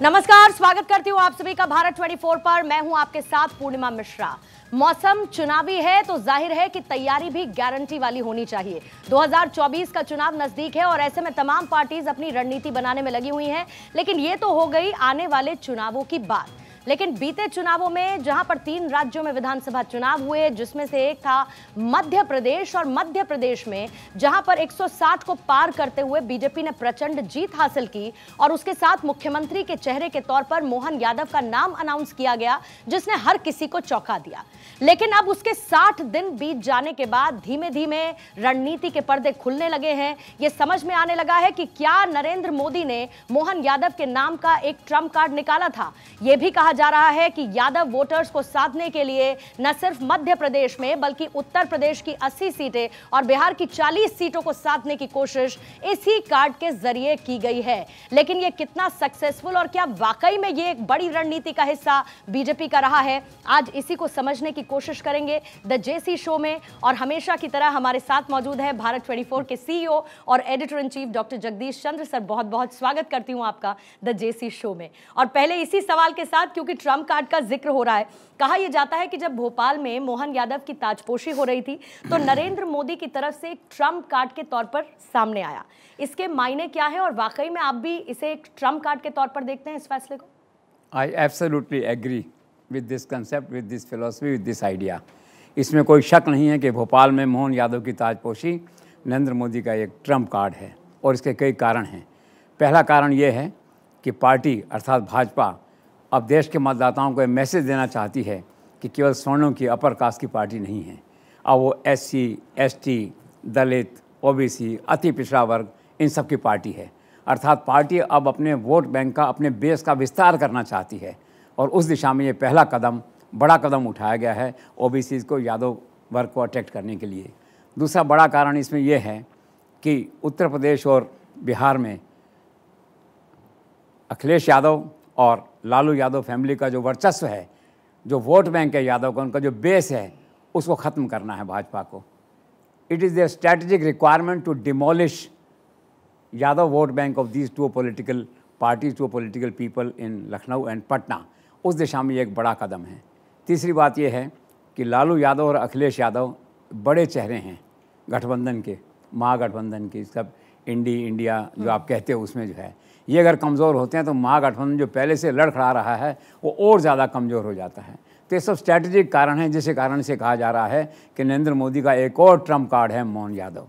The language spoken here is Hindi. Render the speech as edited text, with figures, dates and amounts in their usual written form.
नमस्कार, स्वागत करती हूँ आप सभी का भारत 24 पर। मैं हूं आपके साथ पूर्णिमा मिश्रा। मौसम चुनावी है तो जाहिर है कि तैयारी भी गारंटी वाली होनी चाहिए। 2024 का चुनाव नजदीक है और ऐसे में तमाम पार्टीज अपनी रणनीति बनाने में लगी हुई हैं। लेकिन ये तो हो गई आने वाले चुनावों की बात। लेकिन बीते चुनावों में जहां पर 3 राज्यों में विधानसभा चुनाव हुए, जिसमें से एक था मध्य प्रदेश, और मध्य प्रदेश में जहां पर 160 को पार करते हुए बीजेपी ने प्रचंड जीत हासिल की और उसके साथ मुख्यमंत्री के चेहरे के तौर पर मोहन यादव का नाम अनाउंस किया गया, जिसने हर किसी को चौंका दिया। लेकिन अब उसके 60 दिन बीत जाने के बाद धीमे धीमे रणनीति के पर्दे खुलने लगे हैं। यह समझ में आने लगा है कि क्या नरेंद्र मोदी ने मोहन यादव के नाम का एक ट्रम्प कार्ड निकाला था। यह भी कहा जा रहा है कि यादव वोटर्स को साधने के लिए न सिर्फ मध्य प्रदेश में बल्कि उत्तर प्रदेश की 80 सीटें और बिहार की 40 सीटों को साधने की कोशिश इसी कार्ड के जरिए की गई है। लेकिन यह कितना सक्सेसफुल और क्या वाकई में यह एक बड़ी रणनीति का हिस्सा बीजेपी का रहा है, आज इसी को समझने की कोशिश करेंगे द जेसी शो में। और हमेशा की तरह हमारे साथ मौजूद है भारत 24 के सीईओ और editor in chief doctor Jagdish Chandra sir. बहुत बहुत स्वागत करती हूं आपका द जेसी शो में। और पहले इसी सवाल के साथ, क्योंकि ट्रम्प कार्ड का जिक्र हो रहा है, कहा यह जाता है कि जब भोपाल में मोहन यादव की ताजपोशी हो रही थी तो नरेंद्र मोदी की तरफ से एक ट्रम्प कार्ड के तौर पर सामने आया। इसके मायने क्या है और वाकई में आप भी इसे एक ट्रम्प कार्ड के तौर पर देखते हैं इस फैसले को? I absolutely agree with this concept, with this philosophy, with this idea. इसमें कोई शक नहीं है कि भोपाल में मोहन यादव की ताजपोशी नरेंद्र मोदी का एक ट्रम्प कार्ड है और इसके कई कारण हैं। पहला कारण ये है कि पार्टी अर्थात भाजपा अब देश के मतदाताओं को एक मैसेज देना चाहती है कि केवल स्वर्णों की अपर कास्ट की पार्टी नहीं है। अब वो SC, ST, दलित, OBC, अति पिछड़ा वर्ग, इन सब की पार्टी है। अर्थात पार्टी अब अपने वोट बैंक का, अपने बेस का विस्तार करना चाहती है और उस दिशा में ये पहला कदम, बड़ा कदम उठाया गया है OBC को, यादव वर्ग को अट्रैक्ट करने के लिए। दूसरा बड़ा कारण इसमें यह है कि उत्तर प्रदेश और बिहार में अखिलेश यादव और लालू यादव फैमिली का जो वर्चस्व है, जो वोट बैंक है यादव का, उनका जो बेस है, उसको ख़त्म करना है भाजपा को। It is their strategic requirement to demolish Yadav vote bank of these two political parties, to political people in Lucknow and Patna. उस दिशा में ये एक बड़ा कदम है। तीसरी बात यह है कि लालू यादव और अखिलेश यादव बड़े चेहरे हैं गठबंधन के, महागठबंधन के, सब इंडिया जो आप कहते हो उसमें जो है, ये अगर कमज़ोर होते हैं तो महागठबंधन जो पहले से लड़ खड़ा रहा है वो और ज़्यादा कमज़ोर हो जाता है। तो ये सब स्ट्रैटेजिक कारण है, जिसके कारण से कहा जा रहा है कि नरेंद्र मोदी का एक और ट्रम्प कार्ड है मोहन यादव।